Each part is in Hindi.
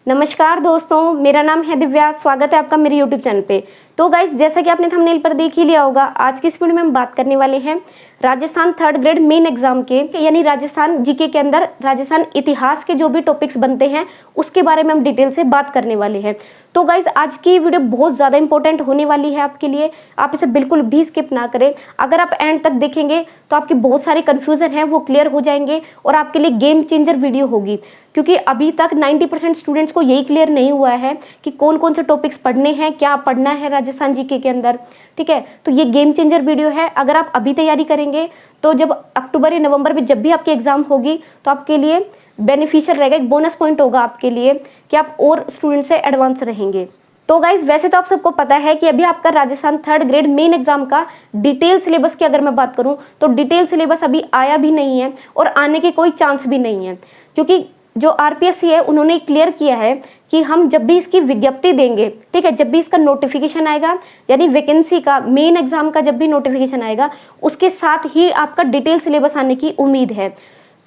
नमस्कार दोस्तों, मेरा नाम है दिव्या। स्वागत है आपका मेरे यूट्यूब चैनल पे। तो गाइस, जैसा कि आपने थंबनेल पर देख ही लिया होगा, आज की इस वीडियो में हम बात करने वाले हैं Rajasthan 3rd grade main exam के यानी राजस्थान जीके के अंदर राजस्थान इतिहास के जो भी टॉपिक्स बनते हैं उसके बारे में हम डिटेल से बात करने वाले हैं। तो गाइस, आज की वीडियो बहुत ज़्यादा इंपॉर्टेंट होने वाली है आपके लिए। आप इसे बिल्कुल भी स्किप ना करें। अगर आप एंड तक देखेंगे तो आपके बहुत सारे कन्फ्यूजन हैं वो क्लियर हो जाएंगे और आपके लिए गेम चेंजर वीडियो होगी, क्योंकि अभी तक 90% स्टूडेंट्स को यही क्लियर नहीं हुआ है कि कौन कौन से टॉपिक्स पढ़ने हैं, क्या पढ़ना है राजस्थान जीके के अंदर। ठीक है, तो ये गेम चेंजर वीडियो है। अगर आप अभी तैयारी करेंगे तो जब अक्टूबर या नवंबर में जब भी आपकी एग्जाम होगी तो आपके लिए बेनिफिशियल रहेगा, एक बोनस पॉइंट होगा आपके लिए कि आप और स्टूडेंट से एडवांस रहेंगे। तो गाइज, वैसे तो आप सबको पता है कि अभी आपका Rajasthan 3rd grade main exam का डिटेल सिलेबस की अगर मैं बात करूं तो डिटेल सिलेबस अभी आया भी नहीं है और आने के कोई चांस भी नहीं है, क्योंकि जो आरपीएससी है उन्होंने क्लियर किया है कि हम जब भी इसकी विज्ञप्ति देंगे, ठीक है, जब भी इसका नोटिफिकेशन आएगा यानी वैकेंसी का मेन एग्जाम का जब भी नोटिफिकेशन आएगा उसके साथ ही आपका डिटेल सिलेबस आने की उम्मीद है।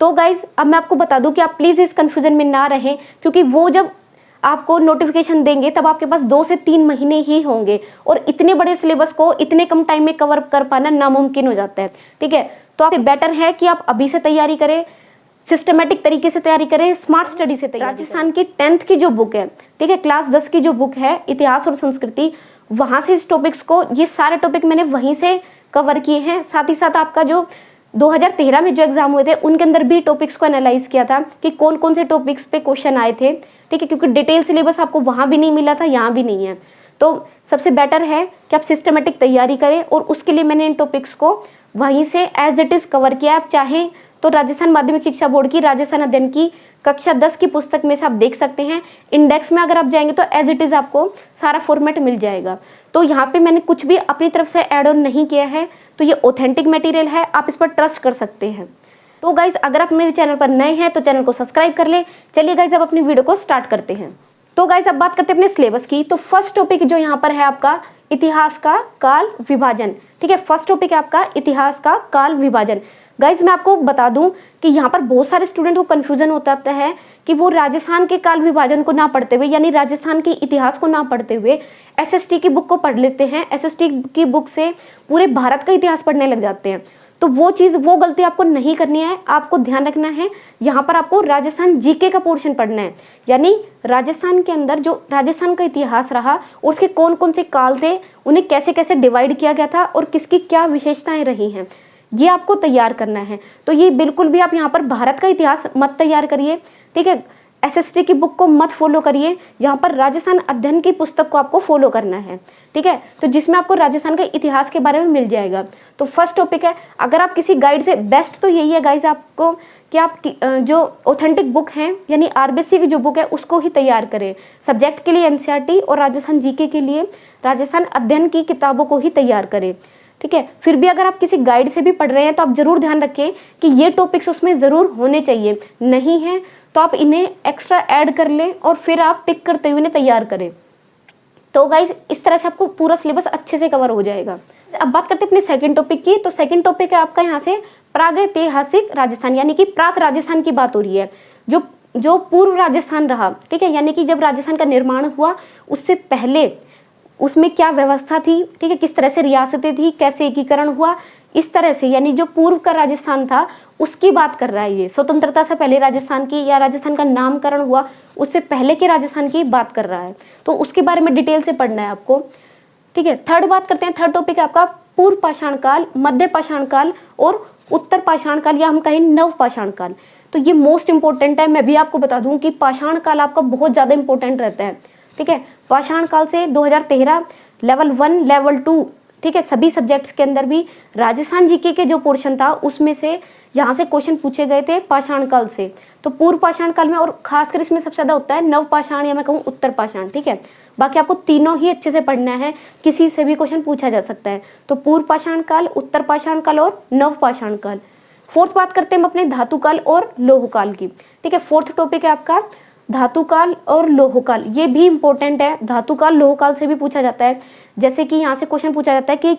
तो गाइज, अब मैं आपको बता दूं कि आप प्लीज़ इस कन्फ्यूजन में ना रहें, क्योंकि वो जब आपको नोटिफिकेशन देंगे तब आपके पास 2 से 3 महीने ही होंगे और इतने बड़े सिलेबस को इतने कम टाइम में कवर कर पाना नामुमकिन हो जाता है। ठीक है, तो आपसे बेटर है कि आप अभी से तैयारी करें, सिस्टमेटिक तरीके से तैयारी करें, स्मार्ट स्टडी से तैयारी। राजस्थान की 10th की जो बुक है, ठीक है, क्लास 10 की जो बुक है इतिहास और संस्कृति, वहाँ से इस टॉपिक्स को, ये सारे टॉपिक मैंने वहीं से कवर किए हैं। साथ ही साथ आपका जो 2013 में जो एग्जाम हुए थे उनके अंदर भी टॉपिक्स को एनालाइज किया था कि कौन कौन से टॉपिक्स पे क्वेश्चन आए थे। ठीक है, क्योंकि डिटेल सिलेबस आपको वहाँ भी नहीं मिला था, यहाँ भी नहीं है। तो सबसे बेटर है कि आप सिस्टमेटिक तैयारी करें और उसके लिए मैंने इन टॉपिक्स को वहीं से एज इट इज़ कवर किया। आप चाहें तो राजस्थान माध्यमिक शिक्षा बोर्ड की राजस्थान अध्ययन की कक्षा 10 की पुस्तक में से आप देख सकते हैं। इंडेक्स में अगर आप जाएंगे तो एज इट इज़ आपको सारा फॉर्मेट मिल जाएगा। तो यहाँ पे मैंने कुछ भी अपनी तरफ से ऐड ऑन नहीं किया है, तो ये ऑथेंटिक मटेरियल है, आप इस पर ट्रस्ट कर सकते हैं। तो गाइज, अगर आप मेरे चैनल पर नए हैं तो चैनल को सब्सक्राइब कर ले। चलिए गाइज, अब अपनी वीडियो को स्टार्ट करते हैं। तो गाइज, अब बात करते हैं अपने सिलेबस की। तो फर्स्ट टॉपिक जो यहाँ पर है आपका इतिहास का काल विभाजन। ठीक है, फर्स्ट टॉपिक है आपका इतिहास का काल विभाजन। गाइज, मैं आपको बता दूं कि यहाँ पर बहुत सारे स्टूडेंट को कंफ्यूजन होता है कि वो राजस्थान के काल विभाजन को ना पढ़ते हुए यानी राजस्थान के इतिहास को ना पढ़ते हुए एसएसटी की बुक को पढ़ लेते हैं। एसएसटी की बुक से पूरे भारत का इतिहास पढ़ने लग जाते हैं। तो वो गलती आपको नहीं करनी है। आपको ध्यान रखना है, यहाँ पर आपको राजस्थान जीके का पोर्शन पढ़ना है, यानी राजस्थान के अंदर जो राजस्थान का इतिहास रहा और उसके कौन कौन से काल थे, उन्हें कैसे कैसे डिवाइड किया गया था और किसकी क्या विशेषताएं रही हैं, ये आपको तैयार करना है। तो ये बिल्कुल भी आप यहाँ पर भारत का इतिहास मत तैयार करिए। ठीक है, एसएसटी की बुक को मत फॉलो करिए, यहाँ पर राजस्थान अध्ययन की पुस्तक को आपको फॉलो करना है। ठीक है, तो जिसमें आपको राजस्थान के इतिहास के बारे में मिल जाएगा। तो फर्स्ट टॉपिक है, अगर आप किसी गाइड से, बेस्ट तो यही है गाइज आपको कि आप जो ऑथेंटिक बुक हैं यानी आरबीएससी की जो बुक है उसको ही तैयार करें। सब्जेक्ट के लिए एनसीईआरटी और राजस्थान जीके के लिए राजस्थान अध्ययन की किताबों को ही तैयार करें। ठीक है, फिर भी अगर आप किसी गाइड से भी पढ़ रहे हैं तो आप जरूर ध्यान रखें कि ये टॉपिक्स उसमें ज़रूर होने चाहिए, नहीं है तो आप इन्हें एक्स्ट्रा ऐड कर लें और फिर आप टिक करते हुए इन्हें तैयार करें। तो गाइज, इस तरह से आपको पूरा सिलेबस अच्छे से कवर हो जाएगा। अब बात करते हैं अपने सेकंड टॉपिक की। तो सेकंड टॉपिक है आपका यहाँ से प्रागैतिहासिक राजस्थान, यानी कि प्राक राजस्थान की बात हो रही है, जो पूर्व राजस्थान रहा। ठीक है, यानी कि जब राजस्थान का निर्माण हुआ उससे पहले उसमें क्या व्यवस्था थी, ठीक है, किस तरह से रियासतें थी, कैसे एकीकरण हुआ, इस तरह से, यानी जो पूर्व का राजस्थान था उसकी बात कर रहा है ये। स्वतंत्रता से पहले राजस्थान की या राजस्थान का नामकरण हुआ उससे पहले के राजस्थान की बात कर रहा है, तो उसके बारे में डिटेल से पढ़ना है आपको। ठीक है, थर्ड बात करते हैं। थर्ड टॉपिक है आपका पूर्व पाषाण काल, मध्य पाषाण काल और उत्तर पाषाण काल या हम कहें नव पाषाण काल। तो ये मोस्ट इंपॉर्टेंट है। मैं भी आपको बता दूं कि पाषाण काल आपका बहुत ज़्यादा इंपॉर्टेंट रहता है। ठीक है, पाषाण काल से 2013 लेवल 1 लेवल 2, ठीक है, सभी सब्जेक्ट्स के अंदर भी राजस्थान जीके के जो पोर्शन था उसमें से यहाँ से क्वेश्चन पूछे गए थे पाषाण काल से। तो पूर्व पाषाण काल में और खासकर इसमें सबसे ज़्यादा होता है नव पाषाण या मैं कहूँ उत्तर पाषाण। ठीक है, बाकी आपको तीनों ही अच्छे से पढ़ना है, किसी से भी क्वेश्चन पूछा जा सकता है। तो पूर्व पाषाण काल, उत्तर पाषाण काल और नव पाषाण काल। फोर्थ बात करते हैं हम अपने धातु काल और लौह काल की। ठीक है, फोर्थ टॉपिक है आपका धातु काल और लौह काल। ये भी इंपॉर्टेंट है, धातु काल लौह काल से भी पूछा जाता है। जैसे कि यहाँ से क्वेश्चन पूछा जाता है कि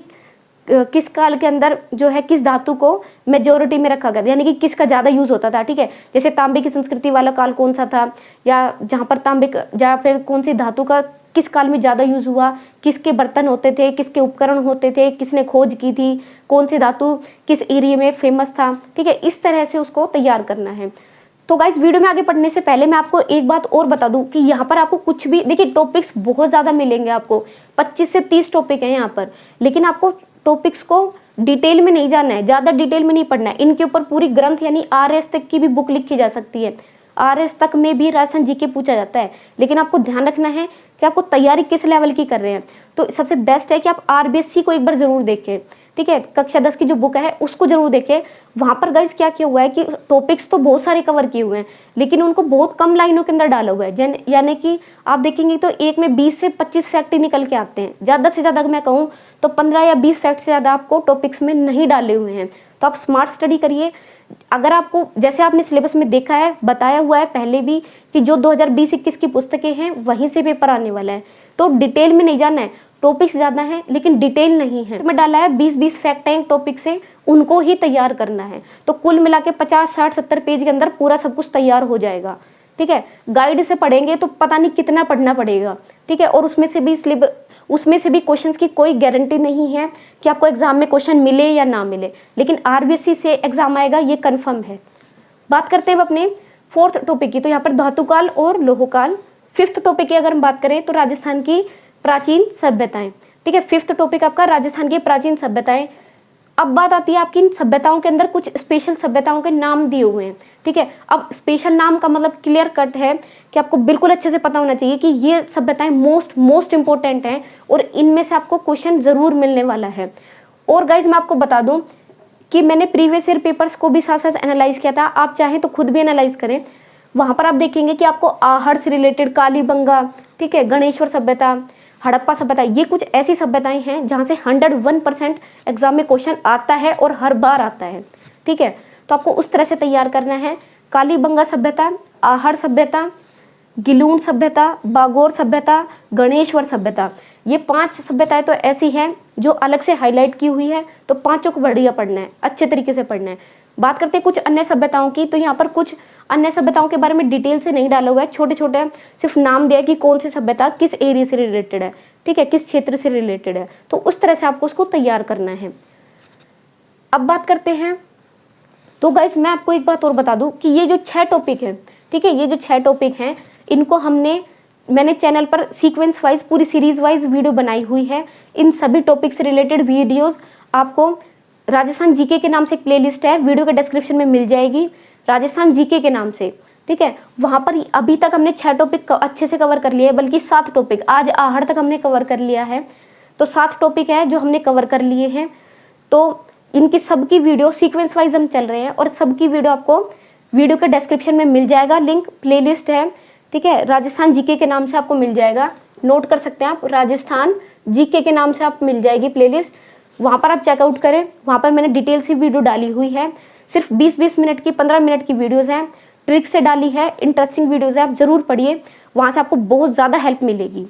किस काल के अंदर जो है किस धातु को मेजोरिटी में रखा गया, यानी कि किसका ज़्यादा यूज़ होता था। ठीक है, जैसे तांबे की संस्कृति वाला काल कौन सा था, या जहाँ पर तांबे या फिर कौन सी धातु का किस काल में ज़्यादा यूज़ हुआ, किसके बर्तन होते थे, किसके उपकरण होते थे, किसने खोज की थी, कौन सी धातु किस एरिया में फेमस था। ठीक है, इस तरह से उसको तैयार करना है। तो गाइस वीडियो में आगे बढ़ने से पहले मैं आपको एक बात और बता दूं कि यहाँ पर आपको कुछ भी, देखिए टॉपिक्स बहुत ज़्यादा मिलेंगे आपको, 25 से 30 टॉपिक हैं यहाँ पर, लेकिन आपको टॉपिक्स को डिटेल में नहीं जानना है, ज़्यादा डिटेल में नहीं पढ़ना है। इनके ऊपर पूरी ग्रंथ यानी RS तक की भी बुक लिखी जा सकती है। RS तक में भी राजस्थान जीके पूछा जाता है, लेकिन आपको ध्यान रखना है कि आपको तैयारी किस लेवल की कर रहे हैं। तो सबसे बेस्ट है कि आप RBSC को एक बार ज़रूर देखें। ठीक है, कक्षा 10 की जो बुक है उसको जरूर देखें। वहाँ पर गाइस क्या किया हुआ है कि टॉपिक्स तो बहुत सारे कवर किए हुए हैं, लेकिन उनको बहुत कम लाइनों के अंदर डाला हुआ है। यानी कि आप देखेंगे तो एक में 20 से 25 फैक्ट ही निकल के आते हैं। ज़्यादा से ज़्यादा मैं कहूँ तो 15 या 20 फैक्ट से ज़्यादा आपको टॉपिक्स में नहीं डाले हुए हैं। तो आप स्मार्ट स्टडी करिए। अगर आपको, जैसे आपने सिलेबस में देखा है, बताया हुआ है पहले भी कि जो 2020-21 की पुस्तकें हैं वहीं से पेपर आने वाला है, तो डिटेल में नहीं जाना है। टॉपिक्स ज़्यादा हैं लेकिन डिटेल नहीं है। मैं डाला है 20-20 फैक्ट हैं टॉपिक से, उनको ही तैयार करना है। तो कुल मिला के 50, 60, 70 पेज के अंदर पूरा सब कुछ तैयार हो जाएगा। ठीक है, गाइड से पढ़ेंगे तो पता नहीं कितना पढ़ना पड़ेगा। ठीक है, और उसमें से भी क्वेश्चंस की कोई गारंटी नहीं है कि आपको एग्जाम में क्वेश्चन मिले या ना मिले, लेकिन RBSC से एग्जाम आएगा ये कन्फर्म है। बात करते हैं अपने 4th टॉपिक की। तो यहाँ पर धातुकाल और लोहकाल। 5th टॉपिक की अगर हम बात करें तो राजस्थान की प्राचीन सभ्यताएं। ठीक है, 5th टॉपिक आपका राजस्थान की प्राचीन सभ्यताएं। अब बात आती है आपकी इन सभ्यताओं के अंदर कुछ स्पेशल सभ्यताओं के नाम दिए हुए हैं। ठीक है, अब स्पेशल नाम का मतलब क्लियर कट है कि आपको बिल्कुल अच्छे से पता होना चाहिए कि ये सभ्यताएं मोस्ट इंपॉर्टेंट हैं और इनमें से आपको क्वेश्चन जरूर मिलने वाला है। और गाइज मैं आपको बता दूं कि मैंने प्रीवियस ईयर पेपर्स को भी साथ साथ एनालाइज किया था, आप चाहें तो खुद भी एनालाइज करें। वहां पर आप देखेंगे कि आपको आहड़ से रिलेटेड, कालीबंगा, ठीक है, गणेश्वर सभ्यता, हड़प्पा सभ्यता, ये कुछ ऐसी सभ्यताएं हैं जहां से 101% एग्जाम में क्वेश्चन आता है और हर बार आता है। ठीक है, तो आपको उस तरह से तैयार करना है। कालीबंगा सभ्यता, आहड़ सभ्यता, गिलून सभ्यता, बागोर सभ्यता, गणेश्वर सभ्यता, ये 5 सभ्यताएं तो ऐसी हैं जो अलग से हाईलाइट की हुई है। तो पांचों को बढ़िया पढ़ना है, अच्छे तरीके से पढ़ना है। बात करते हैं कुछ अन्य सभ्यताओं की। तो यहाँ पर कुछ अन्य सभ्यताओं के बारे में डिटेल से नहीं डाला हुआ है, छोटे छोटे सिर्फ नाम दिया कि कौन सी सभ्यता किस एरिया से रिलेटेड है। ठीक है, किस क्षेत्र से रिलेटेड है, तो उस तरह से आपको उसको तैयार करना है। अब बात करते हैं, तो गाइस मैं आपको एक बात और बता दूं कि ये जो 6 टॉपिक है, ठीक है, ये जो 6 टॉपिक हैं इनको मैंने चैनल पर सीक्वेंस वाइज, पूरी सीरीज वाइज वीडियो बनाई हुई है। इन सभी टॉपिक से रिलेटेड वीडियोस आपको राजस्थान जीके के नाम से एक प्लेलिस्ट है, वीडियो के डिस्क्रिप्शन में मिल जाएगी, राजस्थान जीके के नाम से। ठीक है, वहाँ पर अभी तक हमने 6 टॉपिक अच्छे से कवर कर लिए है, बल्कि 7 टॉपिक, आज आहड़ तक हमने कवर कर लिया है। तो 7 टॉपिक है जो हमने कवर कर लिए हैं। तो इनकी सबकी वीडियो सीक्वेंस वाइज हम चल रहे हैं और सबकी वीडियो आपको वीडियो के डिस्क्रिप्शन में मिल जाएगा, लिंक प्लेलिस्ट है। ठीक है, राजस्थान जीके के नाम से आपको मिल जाएगा, नोट कर सकते हैं आप, राजस्थान जीके के नाम से आप मिल जाएगी प्लेलिस्ट। वहाँ पर आप चेकआउट करें, वहाँ पर मैंने डिटेल से वीडियो डाली हुई है, सिर्फ 20-20 मिनट की, 15 मिनट की वीडियोज़ हैं, ट्रिक से डाली है, इंटरेस्टिंग वीडियोज़ है, आप ज़रूर पढ़िए, वहाँ से आपको बहुत ज़्यादा हेल्प मिलेगी।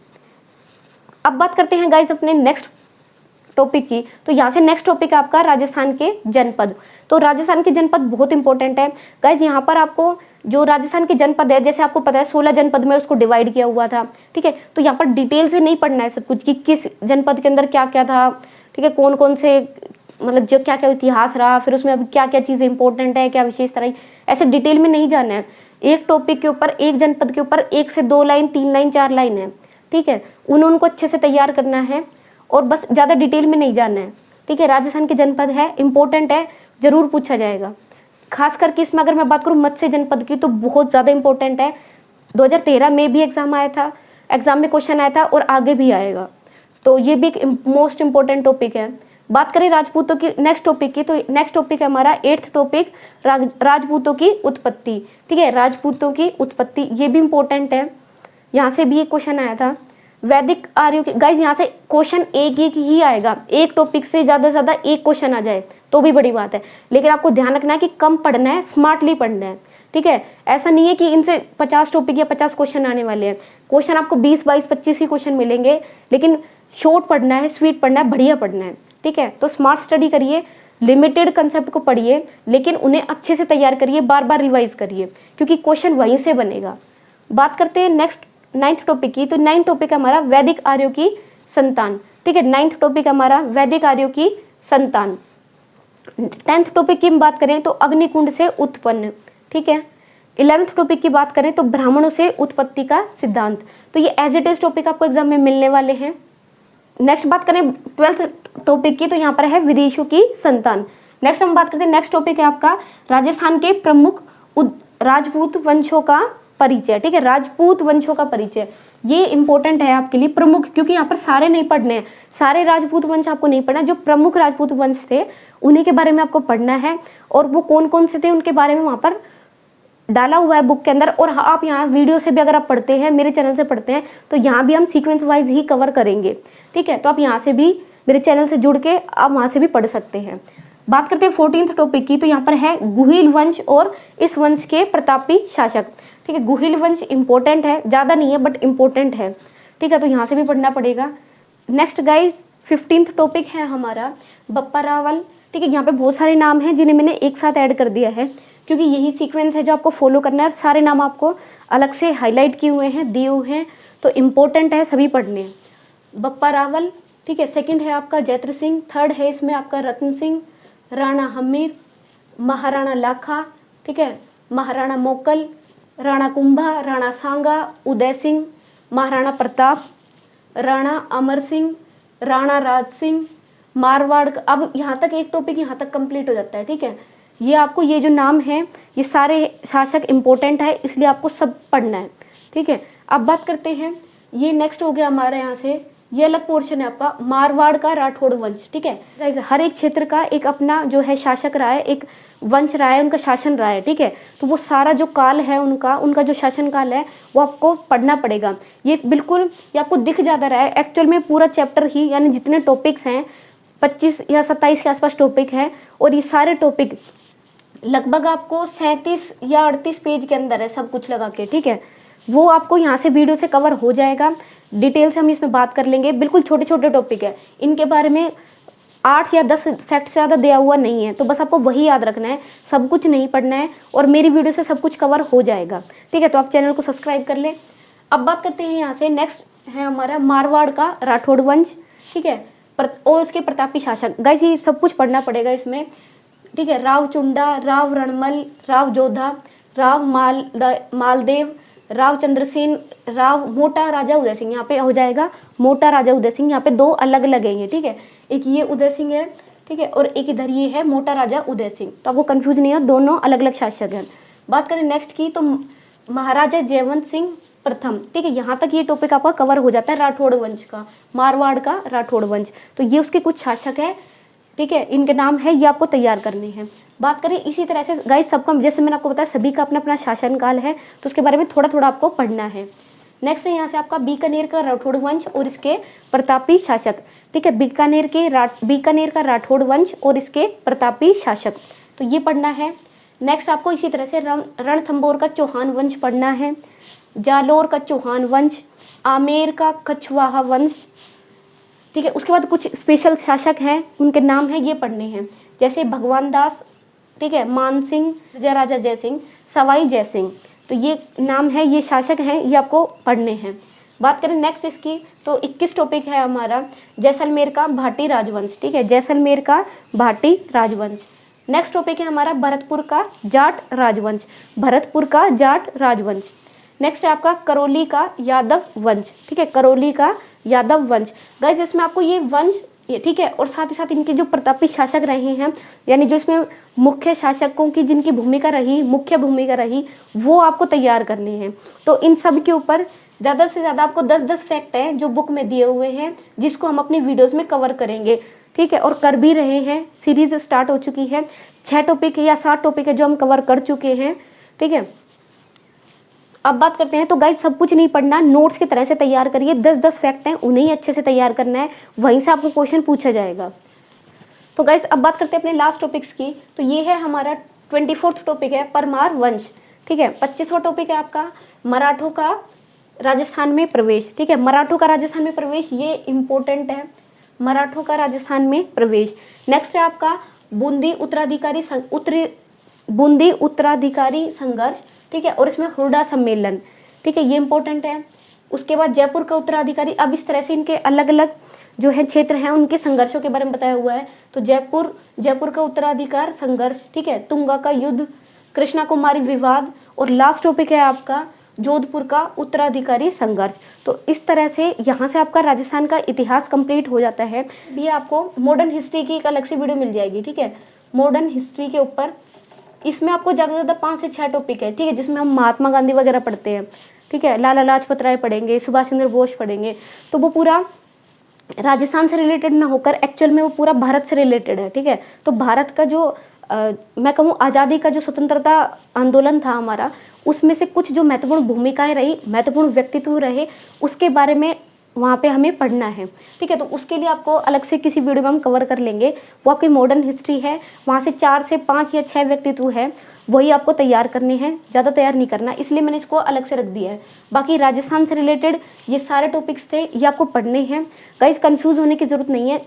अब बात करते हैं गाइस अपने नेक्स्ट टॉपिक की। तो यहाँ से नेक्स्ट टॉपिक है आपका राजस्थान के जनपद। तो राजस्थान के जनपद बहुत इंपॉर्टेंट है गाइस। यहाँ पर आपको जो राजस्थान के जनपद है, जैसे आपको पता है 16 जनपद में उसको डिवाइड किया हुआ था। ठीक है, तो यहाँ पर डिटेल से नहीं पढ़ना है सब कुछ कि किस जनपद के अंदर क्या क्या था, ठीक है, कौन कौन से, मतलब जो क्या क्या इतिहास रहा, फिर उसमें अब क्या क्या चीज़ें इंपॉर्टेंट है, क्या विशेषता रही, ऐसे डिटेल में नहीं जाना है। एक टॉपिक के ऊपर, एक जनपद के ऊपर 1 से 2 लाइन, 3 लाइन, 4 लाइन है। ठीक है, उनको अच्छे से तैयार करना है और बस ज़्यादा डिटेल में नहीं जाना है। ठीक है, राजस्थान के जनपद है, इंपॉर्टेंट है, जरूर पूछा जाएगा। खास करके इसमें अगर मैं बात करूँ मत्स्य जनपद की, तो बहुत ज़्यादा इंपॉर्टेंट है। 2013 में भी एग्जाम आया था, एग्जाम में क्वेश्चन आया था और आगे भी आएगा, तो ये भी एक मोस्ट इंपॉर्टेंट टॉपिक है। बात करें राजपूतों की नेक्स्ट टॉपिक की, तो नेक्स्ट टॉपिक है हमारा 8th टॉपिक, राजपूतों की उत्पत्ति। ठीक है, राजपूतों की उत्पत्ति, ये भी इंपॉर्टेंट है, यहाँ से भी एक क्वेश्चन आया था। वैदिक आर्यों की, गाइज यहाँ से क्वेश्चन एक ही आएगा, एक टॉपिक से ज़्यादा से ज़्यादा एक क्वेश्चन आ जाए तो भी बड़ी बात है, लेकिन आपको ध्यान रखना है कि कम पढ़ना है, स्मार्टली पढ़ना है। ठीक है, ऐसा नहीं है कि इनसे 50 टॉपिक या 50 क्वेश्चन आने वाले हैं। क्वेश्चन आपको 20, 22, 25 ही क्वेश्चन मिलेंगे, लेकिन शॉर्ट पढ़ना है, स्वीट पढ़ना है, बढ़िया पढ़ना है। ठीक है। तो स्मार्ट स्टडी करिए, लिमिटेड कंसेप्ट को पढ़िए, लेकिन उन्हें अच्छे से तैयार करिए, बार बार रिवाइज करिए, क्योंकि क्वेश्चन वहीं से बनेगा। बात करते हैं नेक्स्ट 9th टॉपिक की। तो 9th टॉपिक हमारा वैदिक आर्यों की संतान, ठीक है। 9th टॉपिक हमारा वैदिक आर्यों की संतान। 10th टॉपिक की हम बात करें तो अग्निकुंड से उत्पन्न, ठीक है। 11th टॉपिक की बात करें तो ब्राह्मणों से उत्पत्ति का सिद्धांत। तो ये एज इट इज टॉपिक आपको एग्जाम में मिलने वाले हैं। नेक्स्ट बात करें 12th टॉपिक की, तो यहाँ पर है विदेशियों की संतान। नेक्स्ट हम बात करते हैं, नेक्स्ट टॉपिक है आपका राजस्थान के प्रमुख राजपूत वंशों का परिचय, ठीक है। राजपूत वंशों का परिचय ये इंपॉर्टेंट है आपके लिए, प्रमुख, क्योंकि यहाँ पर सारे नहीं पढ़ने हैं, सारे राजपूत वंश आपको नहीं पढ़ना। जो प्रमुख राजपूत वंश थे उन्हीं के बारे में आपको पढ़ना है, और वो कौन कौन से थे उनके बारे में वहाँ पर डाला हुआ है बुक के अंदर। और आप यहाँ वीडियो से भी अगर आप पढ़ते हैं, मेरे चैनल से पढ़ते हैं, तो यहाँ भी हम सीक्वेंस वाइज ही कवर करेंगे, ठीक है। तो आप यहाँ से भी मेरे चैनल से जुड़ के आप वहाँ से भी पढ़ सकते हैं। बात करते हैं 14th टॉपिक की। तो यहाँ पर है गुहिल वंश और इस वंश के प्रतापी शासक, ठीक है। गुहिल वंश इंपॉर्टेंट है, ज़्यादा नहीं है बट इंपॉर्टेंट है, ठीक है। तो यहाँ से भी पढ़ना पड़ेगा। नेक्स्ट गाइस 15th टॉपिक है हमारा बप्पा रावल, ठीक है। यहाँ पे बहुत सारे नाम हैं जिन्हें मैंने एक साथ ऐड कर दिया है, क्योंकि यही सीक्वेंस है जो आपको फॉलो करना है। और सारे नाम आपको अलग से हाईलाइट किए हुए हैं, दिए हुए हैं, तो इम्पोर्टेंट है, सभी पढ़ने। बप्पा रावल, ठीक है। सेकंड है आपका जैत्र सिंह, थर्ड है इसमें आपका रतन सिंह, राणा हमीर, महाराणा लाखा, ठीक है, महाराणा मोकल, राणा कुंभा, राणा सांगा, उदय सिंह, महाराणा प्रताप, राणा अमर सिंह, राणा राज सिंह, मारवाड़। अब यहाँ तक एक टॉपिक यहाँ तक कंप्लीट हो जाता है, ठीक है। ये आपको ये जो नाम है ये सारे शासक इंपॉर्टेंट है, इसलिए आपको सब पढ़ना है, ठीक है। अब बात करते हैं, ये नेक्स्ट हो गया हमारे यहाँ से, ये अलग पोर्शन है आपका मारवाड़ का राठौड़ वंश, ठीक है। हर एक क्षेत्र का एक अपना जो है शासक रहा है, एक वंश रहा है, उनका शासन रहा है, ठीक है। तो वो सारा जो काल है उनका जो शासन काल है वो आपको पढ़ना पड़ेगा। ये बिल्कुल ये आपको दिख ज़्यादा रहा है, एक्चुअल में पूरा चैप्टर ही, यानी जितने टॉपिक्स हैं 25 या 27 के आसपास टॉपिक हैं, और ये सारे टॉपिक लगभग आपको 37 या 38 पेज के अंदर है, सब कुछ लगा के, ठीक है। वो आपको यहाँ से वीडियो से कवर हो जाएगा, डिटेल से हम इसमें बात कर लेंगे। बिल्कुल छोटे छोटे टॉपिक है, इनके बारे में 8 या 10 फैक्ट से ज़्यादा दिया हुआ नहीं है, तो बस आपको वही याद रखना है, सब कुछ नहीं पढ़ना है, और मेरी वीडियो से सब कुछ कवर हो जाएगा, ठीक है। तो आप चैनल को सब्सक्राइब कर ले। अब बात करते हैं यहाँ से, नेक्स्ट है हमारा मारवाड़ का राठौड़ वंश, ठीक है, और उसके प्रतापी शासक। गाइस ये सब कुछ पढ़ना पड़ेगा इसमें, ठीक है। राव चुंडा, राव रणमल, राव जोधा, राव मालदेव, राव चंद्रसेन, राव मोटा राजा उदय सिंह। यहाँ पे हो जाएगा मोटा राजा उदय सिंह, यहाँ पे दो अलग अलग हैं ये, ठीक है। एक ये उदय सिंह है, ठीक है, और एक इधर ये है मोटा राजा उदय सिंह, तो आपको कंफ्यूज नहीं हो, दोनों अलग अलग शासक हैं। बात करें नेक्स्ट की, तो महाराजा जयवंत सिंह प्रथम, ठीक है। यहाँ तक ये टॉपिक आपका कवर हो जाता है राठौड़ वंश का, मारवाड़ का राठौड़ वंश। तो ये उसके कुछ शासक है, ठीक है, इनके नाम है, ये आपको तैयार करने हैं। बात करें इसी तरह से गाइस, सबका जैसे मैंने आपको बताया सभी का अपना अपना शासनकाल है, तो उसके बारे में थोड़ा थोड़ा आपको पढ़ना है। नेक्स्ट है यहाँ से आपका बीकानेर का राठौड़ वंश और इसके प्रतापी शासक, ठीक है। बीकानेर का राठौड़ वंश और इसके प्रतापी शासक, तो ये पढ़ना है। नेक्स्ट आपको इसी तरह से रणथंभौर का चौहान वंश पढ़ना है, जालोर का चौहान वंश, आमेर का कछवाहा वंश, ठीक है। उसके बाद कुछ स्पेशल शासक हैं, उनके नाम हैं, ये पढ़ने हैं, जैसे भगवान दास, ठीक है, मान सिंह, राजा जय सिंह, सवाई जय सिंह। तो ये नाम है, ये शासक हैं, ये आपको पढ़ने हैं। बात करें नेक्स्ट इसकी, तो 21 टॉपिक है हमारा जैसलमेर का भाटी राजवंश, ठीक है, जैसलमेर का भाटी राजवंश। नेक्स्ट टॉपिक है हमारा भरतपुर का जाट राजवंश, भरतपुर का जाट राजवंश। नेक्स्ट है आपका करौली का यादव वंश, ठीक है, करौली का यादव वंश। गाइस इसमें आपको ये वंश, ये ठीक है, और साथ ही साथ इनके जो प्रतापी शासक रहे हैं, यानी जो इसमें मुख्य शासकों की जिनकी भूमिका रही, मुख्य भूमिका रही, वो आपको तैयार करने हैं। तो इन सब के ऊपर ज़्यादा से ज़्यादा आपको 10-10 फैक्ट हैं जो बुक में दिए हुए हैं, जिसको हम अपनी वीडियोज़ में कवर करेंगे, ठीक है, और कर भी रहे हैं। सीरीज स्टार्ट हो चुकी है, 6 टॉपिक या 7 टॉपिक है जो हम कवर कर चुके हैं, ठीक है। अब बात करते हैं, तो गाइस सब कुछ नहीं पढ़ना, नोट्स की तरह से तैयार करिए, 10-10 फैक्ट हैं, उन्हें अच्छे से तैयार करना है, वहीं से आपको क्वेश्चन पूछा जाएगा। तो गाइस अब बात करते हैं अपने लास्ट टॉपिक्स की, तो ये है हमारा 24th टॉपिक है परमार वंश, ठीक है। 25वां टॉपिक है आपका मराठों का राजस्थान में प्रवेश, ठीक है, मराठों का राजस्थान में प्रवेश, ये इम्पोर्टेंट है। मराठों का राजस्थान में प्रवेश। नेक्स्ट है आपका बूंदी उत्तराधिकारी संघर्ष, ठीक है, और इसमें हुरडा सम्मेलन, ठीक है, ये इंपॉर्टेंट है। उसके बाद जयपुर का उत्तराधिकारी, अब इस तरह से इनके अलग अलग जो है क्षेत्र हैं उनके संघर्षों के बारे में बताया हुआ है। तो जयपुर का उत्तराधिकार संघर्ष, ठीक है, तुंगा का युद्ध, कृष्णा कुमारी विवाद, और लास्ट टॉपिक है आपका जोधपुर का उत्तराधिकारी संघर्ष। तो इस तरह से यहाँ से आपका राजस्थान का इतिहास कंप्लीट हो जाता है। भी आपको मॉडर्न हिस्ट्री की एक अलग से वीडियो मिल जाएगी, ठीक है, मॉडर्न हिस्ट्री के ऊपर। इसमें आपको ज़्यादा से ज़्यादा 5 से 6 टॉपिक है, ठीक है, जिसमें हम महात्मा गांधी वगैरह पढ़ते हैं, ठीक है, लाला लाजपत राय पढ़ेंगे, सुभाष चंद्र बोस पढ़ेंगे। तो वो पूरा राजस्थान से रिलेटेड ना होकर एक्चुअल में वो पूरा भारत से रिलेटेड है, ठीक है। तो भारत का जो मैं कहूँ आज़ादी का जो स्वतंत्रता आंदोलन था हमारा, उसमें से कुछ जो महत्वपूर्ण भूमिकाएं रही, महत्वपूर्ण व्यक्तित्व रहे, उसके बारे में वहाँ पे हमें पढ़ना है, ठीक है। तो उसके लिए आपको अलग से किसी वीडियो में हम कवर कर लेंगे। वो आपकी मॉडर्न हिस्ट्री है, वहाँ से 4 से 5 या 6 व्यक्तित्व है, वही आपको तैयार करने हैं, ज़्यादा तैयार नहीं करना, इसलिए मैंने इसको अलग से रख दिया है। बाकी राजस्थान से रिलेटेड ये सारे टॉपिक्स थे, ये आपको पढ़ने हैं। गाइस कंफ्यूज होने की ज़रूरत नहीं है,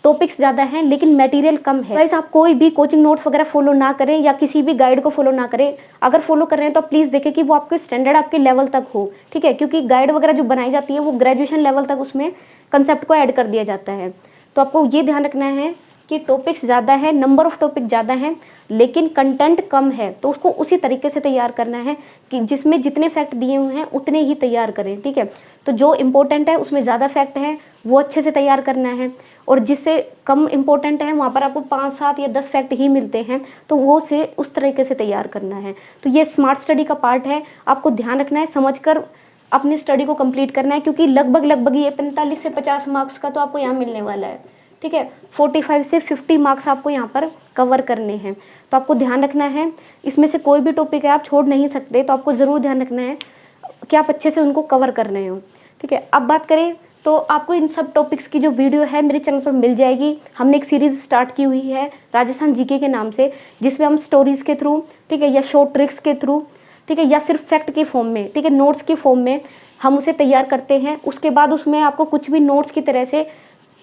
टॉपिक्स ज़्यादा हैं लेकिन मटेरियल कम है। गाइस आप कोई भी कोचिंग नोट्स वगैरह फॉलो ना करें या किसी भी गाइड को फॉलो ना करें। अगर फॉलो कर रहे हैं तो प्लीज़ देखें कि वो आपके स्टैंडर्ड, आपके लेवल तक हो, ठीक है, क्योंकि गाइड वगैरह जो बनाई जाती है वो ग्रेजुएशन लेवल तक उसमें कंसेप्ट को ऐड कर दिया जाता है। तो आपको ये ध्यान रखना है कि टॉपिक्स ज़्यादा है, नंबर ऑफ टॉपिक ज़्यादा हैं, लेकिन कंटेंट कम है, तो उसको उसी तरीके से तैयार करना है कि जिसमें जितने फैक्ट दिए हुए हैं उतने ही तैयार करें, ठीक है। तो जो इम्पोर्टेंट है उसमें ज़्यादा फैक्ट है, वो अच्छे से तैयार करना है, और जिससे कम इम्पोर्टेंट है वहाँ पर आपको 5, 7 या 10 फैक्ट ही मिलते हैं, तो वो से उस तरीके से तैयार करना है। तो ये स्मार्ट स्टडी का पार्ट है, आपको ध्यान रखना है, समझकर अपनी स्टडी को कंप्लीट करना है, क्योंकि लगभग ये 45 से 50 मार्क्स का तो आपको यहाँ मिलने वाला है, ठीक है। 45 से 50 मार्क्स आपको यहाँ पर कवर करने हैं, तो आपको ध्यान रखना है। इसमें से कोई भी टॉपिक है आप छोड़ नहीं सकते, तो आपको ज़रूर ध्यान रखना है कि आप अच्छे से उनको कवर कर रहे हो, ठीक है। अब बात करें तो आपको इन सब टॉपिक्स की जो वीडियो है मेरे चैनल पर मिल जाएगी। हमने एक सीरीज़ स्टार्ट की हुई है राजस्थान जीके के नाम से, जिसमें हम स्टोरीज़ के थ्रू, ठीक है, या शॉर्ट ट्रिक्स के थ्रू, ठीक है, या सिर्फ फैक्ट के फॉर्म में, ठीक है, नोट्स के फॉर्म में हम उसे तैयार करते हैं। उसके बाद उसमें आपको कुछ भी नोट्स की तरह से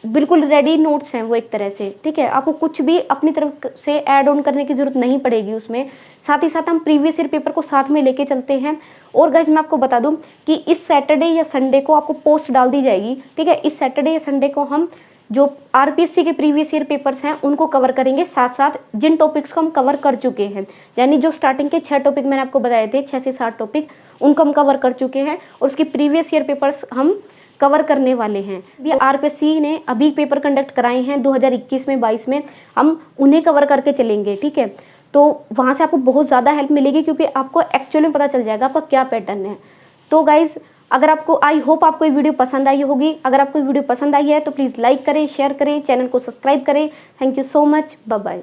बिल्कुल रेडी नोट्स हैं वो एक तरह से, ठीक है, आपको कुछ भी अपनी तरफ से ऐड ऑन करने की ज़रूरत नहीं पड़ेगी उसमें। साथ ही साथ हम प्रीवियस ईयर पेपर को साथ में लेके चलते हैं। और गाइस मैं आपको बता दूं कि इस सैटरडे या संडे को आपको पोस्ट डाल दी जाएगी, ठीक है। इस सैटरडे या संडे को हम जो आरपीएससी के प्रीवियस ईयर पेपर्स हैं उनको कवर करेंगे, साथ साथ जिन टॉपिक्स को हम कवर कर चुके हैं, यानी जो स्टार्टिंग के 6 टॉपिक मैंने आपको बताए थे, 6 से 7 टॉपिक, उनको हम कवर कर चुके हैं, और उसकी प्रीवियस ईयर पेपर्स हम कवर करने वाले हैं। भी आरपीएससी ने अभी पेपर कंडक्ट कराए हैं 2021 में, 22 में, हम उन्हें कवर करके चलेंगे, ठीक है। तो वहाँ से आपको बहुत ज़्यादा हेल्प मिलेगी, क्योंकि आपको एक्चुअली में पता चल जाएगा आपका क्या पैटर्न है। तो गाइज़ अगर आपको, आई होप आपको ये वीडियो पसंद आई होगी। अगर आपको वीडियो पसंद आई है तो प्लीज़ लाइक करें, शेयर करें, चैनल को सब्सक्राइब करें। Thank you so much, bye bye.